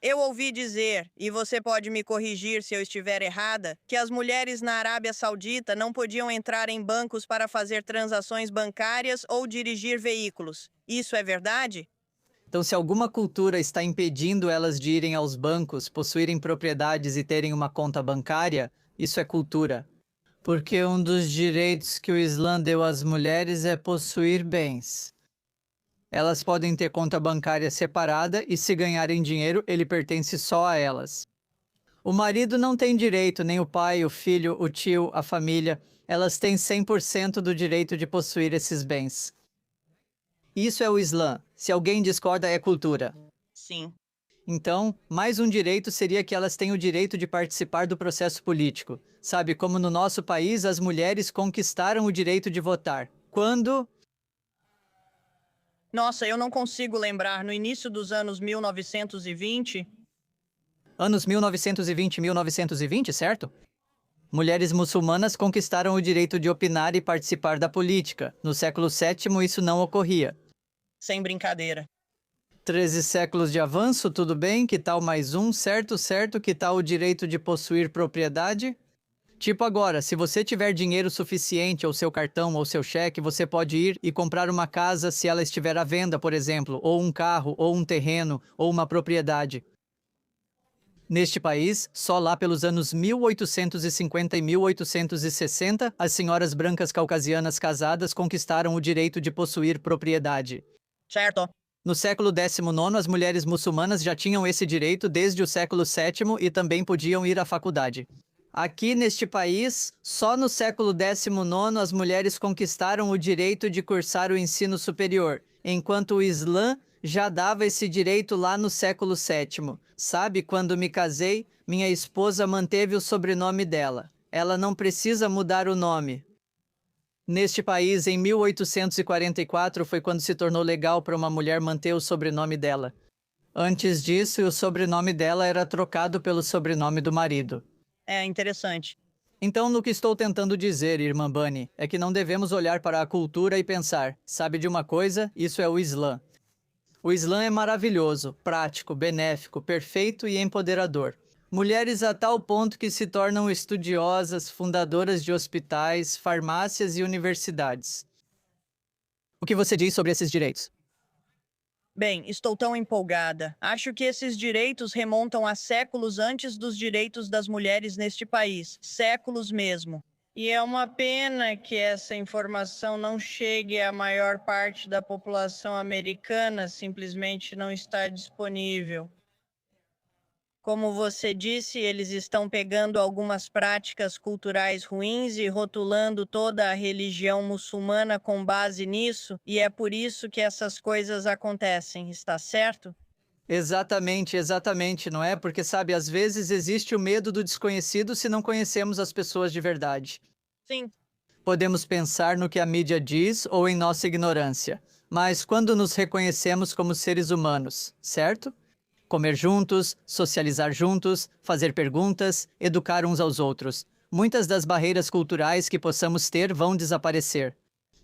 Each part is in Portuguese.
Eu ouvi dizer, e você pode me corrigir se eu estiver errada, que as mulheres na Arábia Saudita não podiam entrar em bancos para fazer transações bancárias ou dirigir veículos. Isso é verdade? Então, se alguma cultura está impedindo elas de irem aos bancos, possuírem propriedades e terem uma conta bancária, isso é cultura. Porque um dos direitos que o Islã deu às mulheres é possuir bens. Elas podem ter conta bancária separada e, se ganharem dinheiro, ele pertence só a elas. O marido não tem direito, nem o pai, o filho, o tio, a família. Elas têm 100% do direito de possuir esses bens. Isso é o Islã. Se alguém discorda, é cultura. Sim. Então, mais um direito seria que elas têm o direito de participar do processo político. Sabe, como no nosso país, as mulheres conquistaram o direito de votar. Quando? Nossa, eu não consigo lembrar. No início dos anos 1920? Anos 1920 e 1920, certo? Mulheres muçulmanas conquistaram o direito de opinar e participar da política. No século VII, isso não ocorria. Sem brincadeira. 13 séculos de avanço, tudo bem? Que tal mais um? Certo, certo. Que tal o direito de possuir propriedade? Tipo agora, se você tiver dinheiro suficiente, ou seu cartão, ou seu cheque, você pode ir e comprar uma casa se ela estiver à venda, por exemplo, ou um carro, ou um terreno, ou uma propriedade. Neste país, só lá pelos anos 1850 e 1860, as senhoras brancas caucasianas casadas conquistaram o direito de possuir propriedade. Certo. No século XIX, as mulheres muçulmanas já tinham esse direito desde o século VII e também podiam ir à faculdade. Aqui neste país, só no século XIX as mulheres conquistaram o direito de cursar o ensino superior, enquanto o Islã já dava esse direito lá no século VII. Sabe, quando me casei, minha esposa manteve o sobrenome dela. Ela não precisa mudar o nome. Neste país, em 1844, foi quando se tornou legal para uma mulher manter o sobrenome dela. Antes disso, o sobrenome dela era trocado pelo sobrenome do marido. É interessante. Então, no que estou tentando dizer, irmã Bunny, é que não devemos olhar para a cultura e pensar, sabe de uma coisa? Isso é o Islã. O Islã é maravilhoso, prático, benéfico, perfeito e empoderador. Mulheres a tal ponto que se tornam estudiosas, fundadoras de hospitais, farmácias e universidades. O que você diz sobre esses direitos? Bem, estou tão empolgada. Acho que esses direitos remontam a séculos antes dos direitos das mulheres neste país. Séculos mesmo. E é uma pena que essa informação não chegue à maior parte da população americana, simplesmente não está disponível. Como você disse, eles estão pegando algumas práticas culturais ruins e rotulando toda a religião muçulmana com base nisso, e é por isso que essas coisas acontecem, está certo? Exatamente, exatamente, não é? Porque, sabe, às vezes existe o medo do desconhecido se não conhecemos as pessoas de verdade. Sim. Podemos pensar no que a mídia diz ou em nossa ignorância, mas quando nos reconhecemos como seres humanos, certo? Comer juntos, socializar juntos, fazer perguntas, educar uns aos outros. Muitas das barreiras culturais que possamos ter vão desaparecer.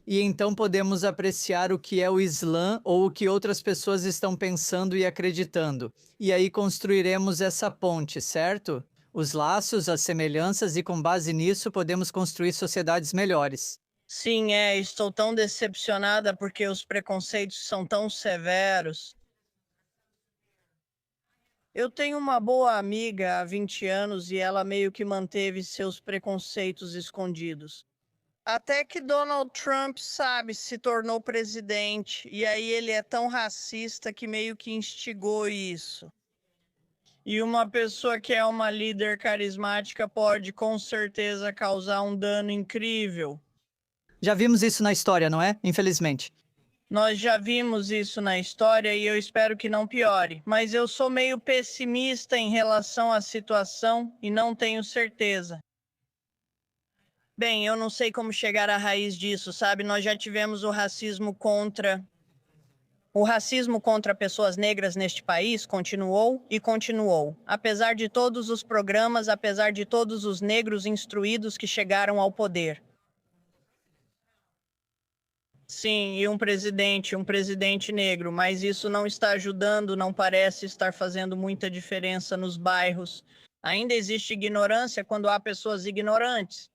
E então podemos apreciar o que é o Islã ou o que outras pessoas estão pensando e acreditando. E aí construiremos essa ponte, certo? Os laços, as semelhanças, e com base nisso podemos construir sociedades melhores. Sim, estou tão decepcionada porque os preconceitos são tão severos. Eu tenho uma boa amiga há 20 anos e ela meio que manteve seus preconceitos escondidos. Até que Donald Trump, sabe, se tornou presidente, e aí ele é tão racista que meio que instigou isso. E uma pessoa que é uma líder carismática pode com certeza causar um dano incrível. Já vimos isso na história, não é? Infelizmente. Nós já vimos isso na história e eu espero que não piore, mas eu sou meio pessimista em relação à situação e não tenho certeza. Bem, eu não sei como chegar à raiz disso, sabe? Nós já tivemos o racismo contra pessoas negras neste país continuou e continuou. Apesar de todos os programas, apesar de todos os negros instruídos que chegaram ao poder. Sim, e um presidente negro, mas isso não está ajudando, não parece estar fazendo muita diferença nos bairros. Ainda existe ignorância quando há pessoas ignorantes.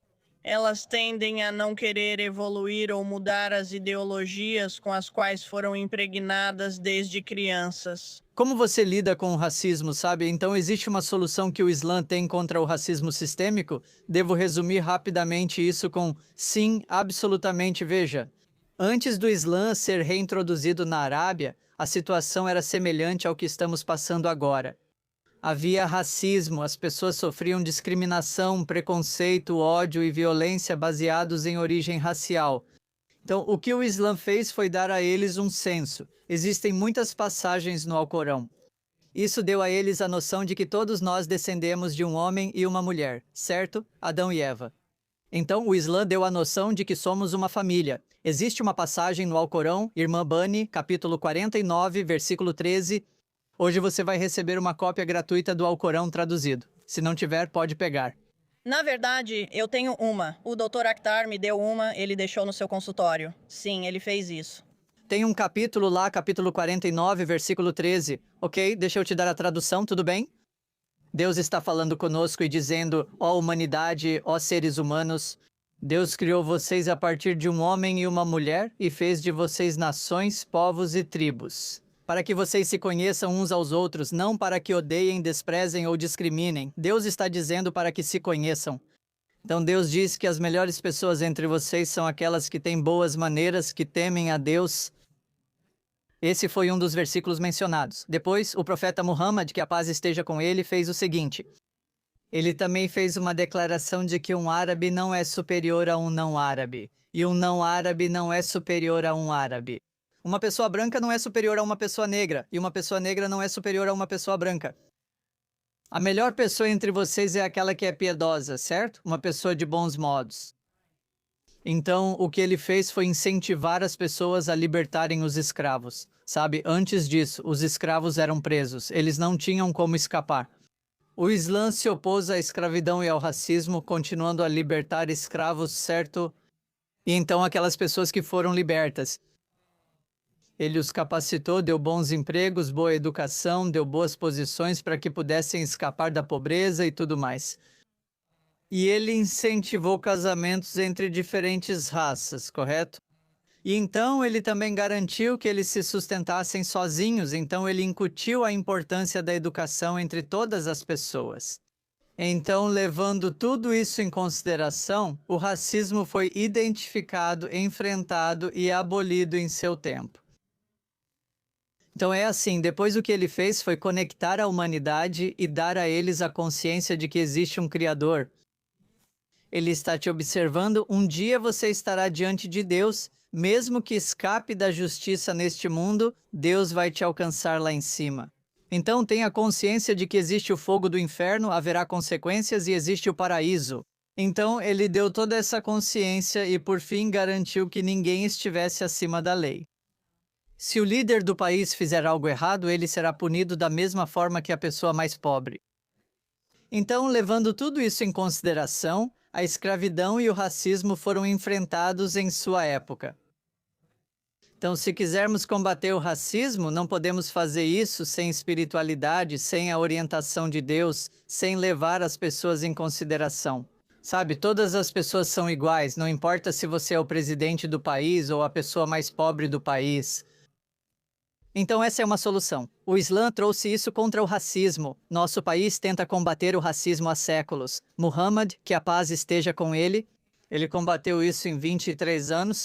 Elas tendem a não querer evoluir ou mudar as ideologias com as quais foram impregnadas desde crianças. Como você lida com o racismo, sabe? Então, existe uma solução que o Islã tem contra o racismo sistêmico? Devo resumir rapidamente isso com sim, absolutamente. Veja, antes do Islã ser reintroduzido na Arábia, a situação era semelhante ao que estamos passando agora. Havia racismo, as pessoas sofriam discriminação, preconceito, ódio e violência baseados em origem racial. Então, o que o Islã fez foi dar a eles um senso. Existem muitas passagens no Alcorão. Isso deu a eles a noção de que todos nós descendemos de um homem e uma mulher, certo? Adão e Eva. Então, o Islã deu a noção de que somos uma família. Existe uma passagem no Alcorão, Irmã Bani, capítulo 49, versículo 13. Hoje você vai receber uma cópia gratuita do Alcorão traduzido. Se não tiver, pode pegar. Na verdade, eu tenho uma. O Dr. Akhtar me deu uma, ele deixou no seu consultório. Sim, ele fez isso. Tem um capítulo lá, capítulo 49, versículo 13. Ok, deixa eu te dar a tradução, tudo bem? Deus está falando conosco e dizendo, ó humanidade, ó seres humanos, Deus criou vocês a partir de um homem e uma mulher e fez de vocês nações, povos e tribos. Para que vocês se conheçam uns aos outros, não para que odeiem, desprezem ou discriminem. Deus está dizendo para que se conheçam. Então Deus diz que as melhores pessoas entre vocês são aquelas que têm boas maneiras, que temem a Deus. Esse foi um dos versículos mencionados. Depois, o profeta Muhammad, que a paz esteja com ele, fez o seguinte. Ele também fez uma declaração de que um árabe não é superior a um não árabe. E um não árabe não é superior a um árabe. Uma pessoa branca não é superior a uma pessoa negra. E uma pessoa negra não é superior a uma pessoa branca. A melhor pessoa entre vocês é aquela que é piedosa, certo? Uma pessoa de bons modos. Então, o que ele fez foi incentivar as pessoas a libertarem os escravos. Sabe, antes disso, os escravos eram presos. Eles não tinham como escapar. O Islã se opôs à escravidão e ao racismo, continuando a libertar escravos, certo? E então aquelas pessoas que foram libertas. Ele os capacitou, deu bons empregos, boa educação, deu boas posições para que pudessem escapar da pobreza e tudo mais. E ele incentivou casamentos entre diferentes raças, correto? E então ele também garantiu que eles se sustentassem sozinhos, então ele incutiu a importância da educação entre todas as pessoas. Então, levando tudo isso em consideração, o racismo foi identificado, enfrentado e abolido em seu tempo. Então é assim, depois o que ele fez foi conectar a humanidade e dar a eles a consciência de que existe um Criador. Ele está te observando, um dia você estará diante de Deus, mesmo que escape da justiça neste mundo, Deus vai te alcançar lá em cima. Então tenha consciência de que existe o fogo do inferno, haverá consequências e existe o paraíso. Então ele deu toda essa consciência e por fim garantiu que ninguém estivesse acima da lei. Se o líder do país fizer algo errado, ele será punido da mesma forma que a pessoa mais pobre. Então, levando tudo isso em consideração, a escravidão e o racismo foram enfrentados em sua época. Então, se quisermos combater o racismo, não podemos fazer isso sem espiritualidade, sem a orientação de Deus, sem levar as pessoas em consideração. Sabe, todas as pessoas são iguais, não importa se você é o presidente do país ou a pessoa mais pobre do país. Então essa é uma solução. O Islã trouxe isso contra o racismo. Nosso país tenta combater o racismo há séculos. Muhammad, que a paz esteja com ele, ele combateu isso em 23 anos.